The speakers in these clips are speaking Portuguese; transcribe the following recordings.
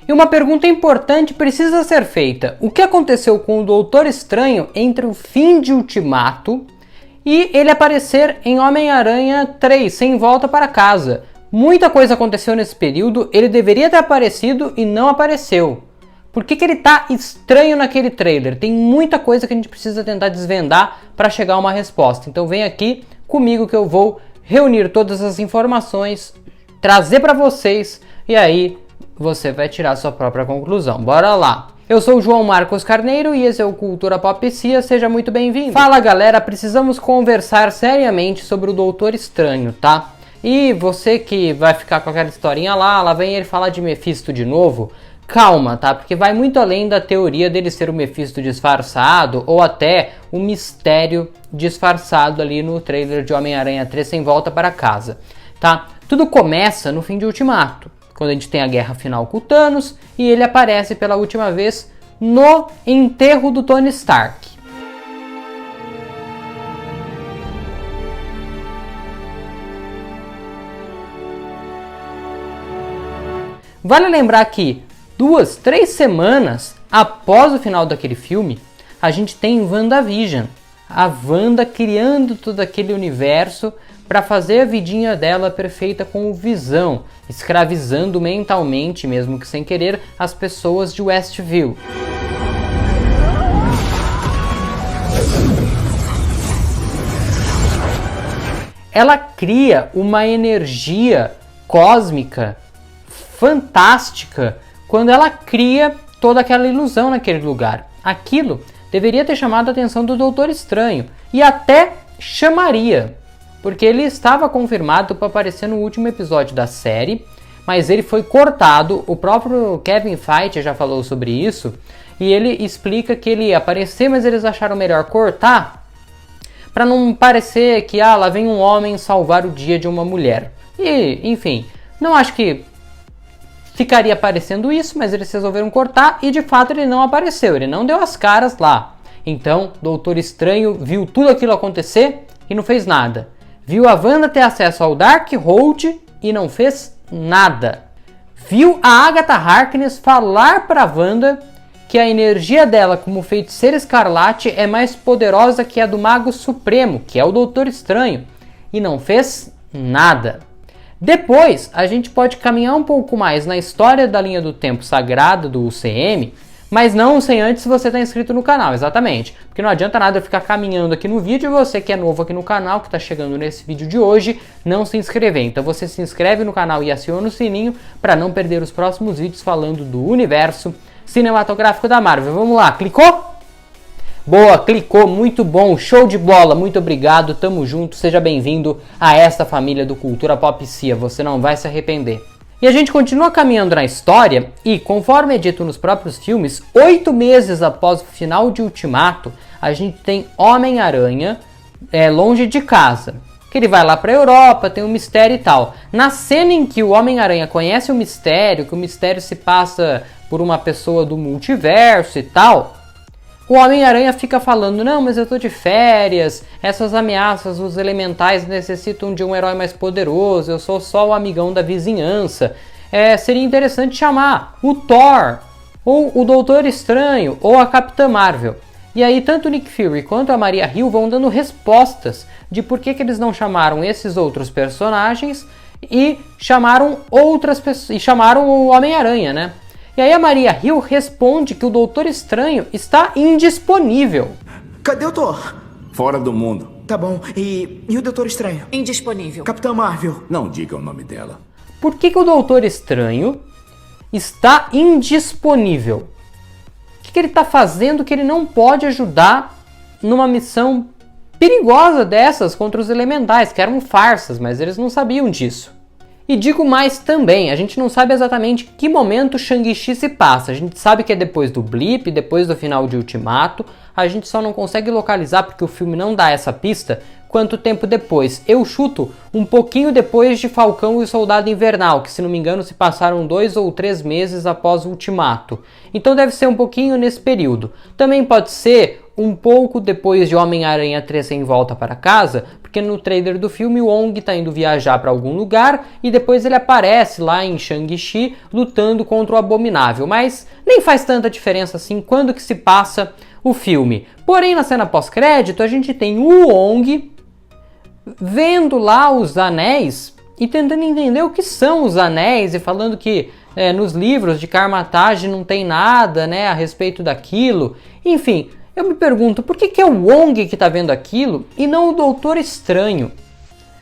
E uma pergunta importante precisa ser feita. O que aconteceu com o Doutor Estranho entre o fim de Ultimato e ele aparecer em Homem-Aranha 3, Sem Volta para Casa? Muita coisa aconteceu nesse período, ele deveria ter aparecido e não apareceu. Por que ele tá estranho naquele trailer? Tem muita coisa que a gente precisa tentar desvendar para chegar a uma resposta. Então vem aqui comigo que eu vou reunir todas as informações, trazer para vocês e aí você vai tirar sua própria conclusão. Bora lá! Eu sou o João Marcos Carneiro e esse é o Cultura Popcia, seja muito bem-vindo. Fala galera, precisamos conversar seriamente sobre o Doutor Estranho, tá? E você que vai ficar com aquela historinha lá vem ele falar de Mephisto de novo, calma, tá? Porque vai muito além da teoria dele ser o Mephisto disfarçado ou até o mistério disfarçado ali no trailer de Homem-Aranha 3 Sem Volta para Casa, tá? Tudo começa no fim de Ultimato, quando a gente tem a guerra final com o Thanos e ele aparece pela última vez no enterro do Tony Stark. Vale lembrar que 2, 3 semanas após o final daquele filme, a gente tem WandaVision, a Wanda criando todo aquele universo para fazer a vidinha dela perfeita com o Visão, escravizando mentalmente, mesmo que sem querer, as pessoas de Westview. Ela cria uma energia cósmica fantástica quando ela cria toda aquela ilusão naquele lugar. Aquilo deveria ter chamado a atenção do Doutor Estranho e até chamaria, porque ele estava confirmado para aparecer no último episódio da série, mas ele foi cortado. O próprio Kevin Feige já falou sobre isso e ele explica que ele ia aparecer, mas eles acharam melhor cortar para não parecer que lá vem um homem salvar o dia de uma mulher. E, enfim, não acho que ficaria aparecendo isso, mas eles resolveram cortar e de fato ele não apareceu, ele não deu as caras lá. Então, Doutor Estranho viu tudo aquilo acontecer e não fez nada. Viu a Wanda ter acesso ao Darkhold e não fez nada. Viu a Agatha Harkness falar para Wanda que a energia dela como feiticeira escarlate é mais poderosa que a do Mago Supremo, que é o Doutor Estranho, e não fez nada. Depois, a gente pode caminhar um pouco mais na história da linha do tempo sagrada do UCM, mas não sem antes você estar inscrito no canal, exatamente. Porque não adianta nada eu ficar caminhando aqui no vídeo e você que é novo aqui no canal, que está chegando nesse vídeo de hoje, não se inscrever. Então você se inscreve no canal e aciona o sininho para não perder os próximos vídeos falando do universo cinematográfico da Marvel. Vamos lá, clicou? Boa, clicou, muito bom, show de bola, muito obrigado, tamo junto, seja bem-vindo a esta família do Cultura Popcia, você não vai se arrepender. E a gente continua caminhando na história e, conforme é dito nos próprios filmes, 8 meses após o final de Ultimato, a gente tem Homem-Aranha longe de casa. Que ele vai lá pra Europa, tem um mistério e tal. Na cena em que o Homem-Aranha conhece o mistério, que o mistério se passa por uma pessoa do multiverso e tal, o Homem-Aranha fica falando, não, mas eu tô de férias, essas ameaças, os elementais necessitam de um herói mais poderoso, eu sou só o amigão da vizinhança. Seria interessante chamar o Thor, ou o Doutor Estranho, ou a Capitã Marvel. E aí tanto o Nick Fury quanto a Maria Hill vão dando respostas de por que eles não chamaram esses outros personagens e chamaram outras pessoas, e chamaram o Homem-Aranha, né? E aí a Maria Hill responde que o Doutor Estranho está indisponível. Cadê o Thor? Fora do mundo. Tá bom. E o Doutor Estranho? Indisponível. Capitã Marvel? Não diga o nome dela. Por que o Doutor Estranho está indisponível? O que ele está fazendo que ele não pode ajudar numa missão perigosa dessas contra os elementais, que eram farsas, mas eles não sabiam disso. E digo mais também, a gente não sabe exatamente que momento Shang-Chi se passa. A gente sabe que é depois do blip, depois do final de Ultimato. A gente só não consegue localizar porque o filme não dá essa pista quanto tempo depois. Eu chuto um pouquinho depois de Falcão e o Soldado Invernal, que se não me engano se passaram 2 ou 3 meses após o Ultimato. Então deve ser um pouquinho nesse período. Também pode ser um pouco depois de Homem-Aranha 3 Sem Volta para Casa, porque no trailer do filme o Wong tá indo viajar para algum lugar e depois ele aparece lá em Shang-Chi lutando contra o Abominável, mas nem faz tanta diferença assim quando que se passa o filme. Porém, na cena pós-crédito, a gente tem o Wong vendo lá os anéis e tentando entender o que são os anéis e falando que nos livros de Karmatage não tem nada, né, a respeito daquilo. Enfim, eu me pergunto, por que é o Wong que está vendo aquilo e não o Doutor Estranho?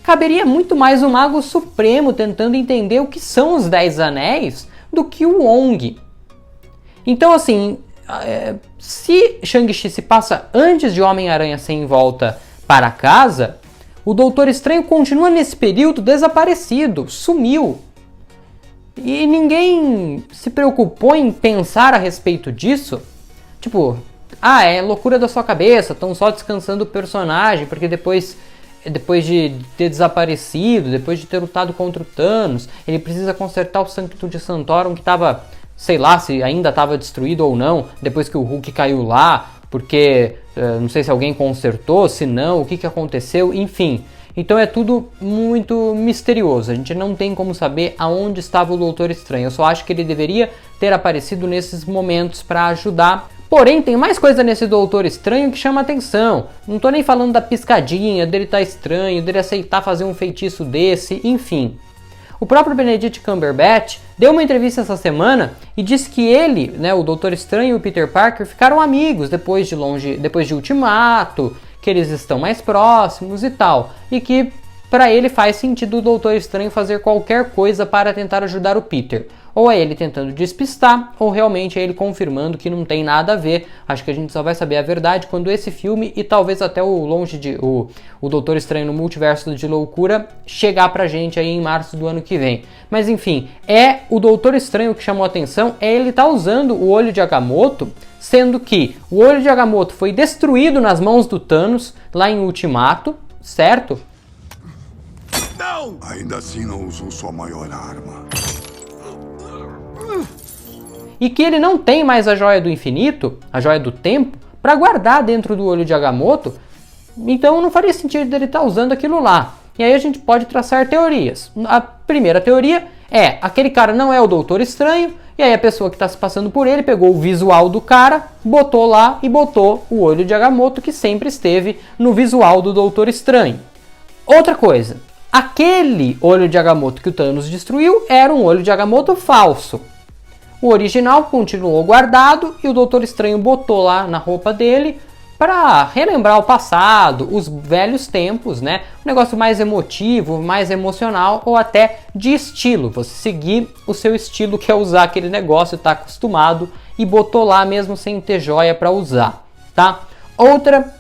Caberia muito mais o Mago Supremo tentando entender o que são os 10 anéis do que o Wong. Então, assim, se Shang-Chi se passa antes de Homem-Aranha Sem Volta para casa, o Doutor Estranho continua nesse período desaparecido, sumiu. E ninguém se preocupou em pensar a respeito disso. Tipo, é loucura da sua cabeça, estão só descansando o personagem, porque depois de ter desaparecido, depois de ter lutado contra o Thanos, ele precisa consertar o Sanctum Sanctorum que estava, sei lá se ainda estava destruído ou não, depois que o Hulk caiu lá, porque não sei se alguém consertou, se não, o que aconteceu, enfim. Então é tudo muito misterioso, a gente não tem como saber aonde estava o Doutor Estranho, eu só acho que ele deveria ter aparecido nesses momentos para ajudar. Porém, tem mais coisa nesse Doutor Estranho que chama atenção. Não tô nem falando da piscadinha, dele tá estranho, dele aceitar fazer um feitiço desse, enfim. O próprio Benedict Cumberbatch deu uma entrevista essa semana e disse que ele, né, o Doutor Estranho e o Peter Parker ficaram amigos depois de Ultimato, que eles estão mais próximos e tal, e que para ele faz sentido o Doutor Estranho fazer qualquer coisa para tentar ajudar o Peter. Ou é ele tentando despistar, ou realmente é ele confirmando que não tem nada a ver. Acho que a gente só vai saber a verdade quando esse filme e talvez até o Doutor Estranho no Multiverso de Loucura chegar pra gente aí em março do ano que vem. Mas enfim, é o Doutor Estranho que chamou a atenção, é ele tá usando o olho de Agamotto, sendo que o olho de Agamotto foi destruído nas mãos do Thanos lá em Ultimato, certo? Não! Ainda assim não usou sua maior arma. E que ele não tem mais a Joia do Infinito, a Joia do Tempo, para guardar dentro do olho de Agamotto, então não faria sentido ele estar usando aquilo lá. E aí a gente pode traçar teorias. A primeira teoria é, aquele cara não é o Doutor Estranho, e aí a pessoa que está se passando por ele pegou o visual do cara, botou lá e botou o olho de Agamotto que sempre esteve no visual do Doutor Estranho. Outra coisa, aquele olho de Agamotto que o Thanos destruiu era um olho de Agamotto falso. O original continuou guardado e o Doutor Estranho botou lá na roupa dele para relembrar o passado, os velhos tempos, né? Um negócio mais emotivo, mais emocional ou até de estilo. Você seguir o seu estilo, que é usar aquele negócio, tá acostumado e botou lá mesmo sem ter joia para usar, tá? Outra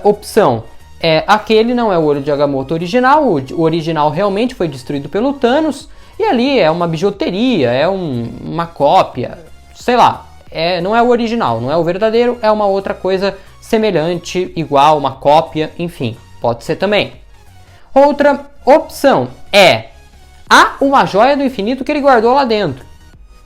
opção é aquele não é o olho de Agamotto original, o original realmente foi destruído pelo Thanos. E ali é uma bijuteria, é uma cópia, sei lá, não é o original, não é o verdadeiro, é uma outra coisa semelhante, igual, uma cópia, enfim, pode ser também. Outra opção há uma joia do infinito que ele guardou lá dentro,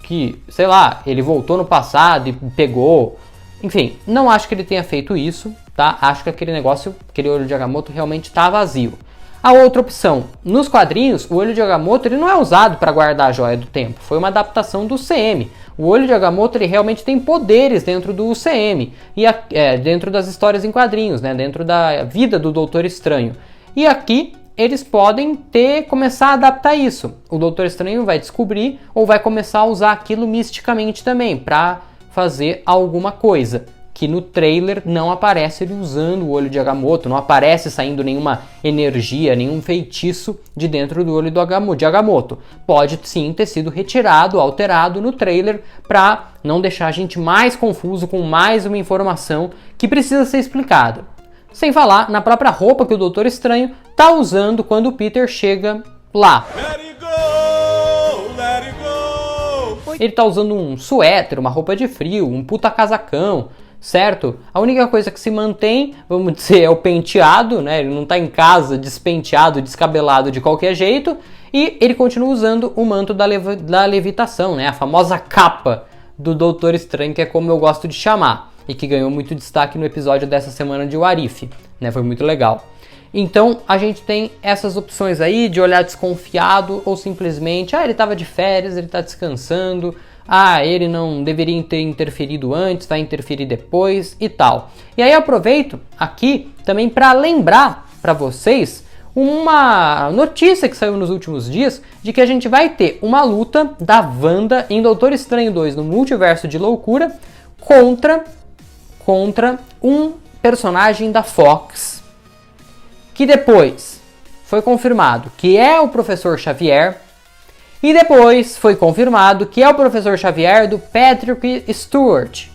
que, sei lá, ele voltou no passado e pegou, enfim, não acho que ele tenha feito isso, tá? Acho que aquele olho de Agamotto realmente está vazio. A outra opção, nos quadrinhos, o olho de Agamotto ele não é usado para guardar a Joia do Tempo, foi uma adaptação do UCM. O olho de Agamotto ele realmente tem poderes dentro do UCM, e dentro das histórias em quadrinhos, né, dentro da vida do Doutor Estranho. E aqui eles podem começar a adaptar isso. O Doutor Estranho vai descobrir ou vai começar a usar aquilo misticamente também, para fazer alguma coisa. Que no trailer não aparece ele usando o olho de Agamotto, não aparece saindo nenhuma energia, nenhum feitiço de dentro do olho de Agamotto. Pode sim ter sido retirado, alterado no trailer para não deixar a gente mais confuso com mais uma informação que precisa ser explicada. Sem falar na própria roupa que o Doutor Estranho tá usando quando o Peter chega lá. Let it go, let it go. Ele tá usando um suéter, uma roupa de frio, um puta casacão, certo? A única coisa que se mantém, vamos dizer, é o penteado, né? Ele não tá em casa despenteado, descabelado de qualquer jeito, e ele continua usando o manto da levitação, né? A famosa capa do Doutor Estranho, que é como eu gosto de chamar, e que ganhou muito destaque no episódio dessa semana de What If, né? Foi muito legal. Então a gente tem essas opções aí de olhar desconfiado ou simplesmente, ele estava de férias, ele está descansando, ele não deveria ter interferido antes, vai interferir depois e tal. E aí eu aproveito aqui também para lembrar para vocês uma notícia que saiu nos últimos dias de que a gente vai ter uma luta da Wanda em Doutor Estranho 2 no Multiverso de Loucura contra um personagem da Fox, que depois foi confirmado que é o Professor Xavier, e depois foi confirmado que é o Professor Xavier do Patrick Stewart.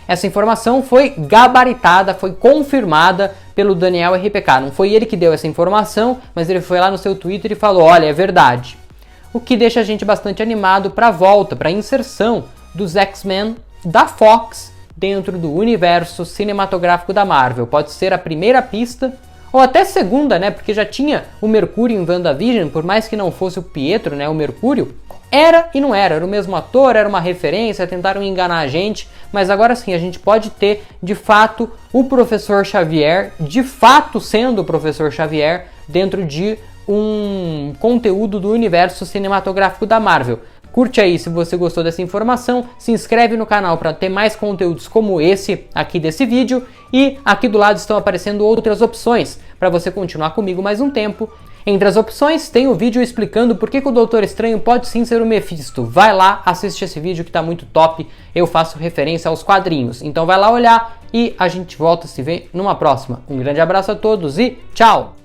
Essa informação foi gabaritada, foi confirmada pelo Daniel RPK. Não foi ele que deu essa informação, mas ele foi lá no seu Twitter e falou, olha, é verdade. O que deixa a gente bastante animado para a volta, para a inserção dos X-Men da Fox dentro do universo cinematográfico da Marvel. Pode ser a primeira pista, ou até segunda, né? Porque já tinha o Mercúrio em WandaVision, por mais que não fosse o Pietro, né? O Mercúrio era e não era o mesmo ator, era uma referência, tentaram enganar a gente, mas agora sim a gente pode ter de fato o Professor Xavier, de fato sendo o Professor Xavier dentro de um conteúdo do universo cinematográfico da Marvel. Curte aí se você gostou dessa informação, se inscreve no canal para ter mais conteúdos como esse aqui desse vídeo, e aqui do lado estão aparecendo outras opções para você continuar comigo mais um tempo. Entre as opções tem o vídeo explicando por que o Doutor Estranho pode sim ser o Mephisto. Vai lá, assiste esse vídeo que tá muito top, eu faço referência aos quadrinhos. Então vai lá olhar e a gente volta a se ver numa próxima. Um grande abraço a todos e tchau!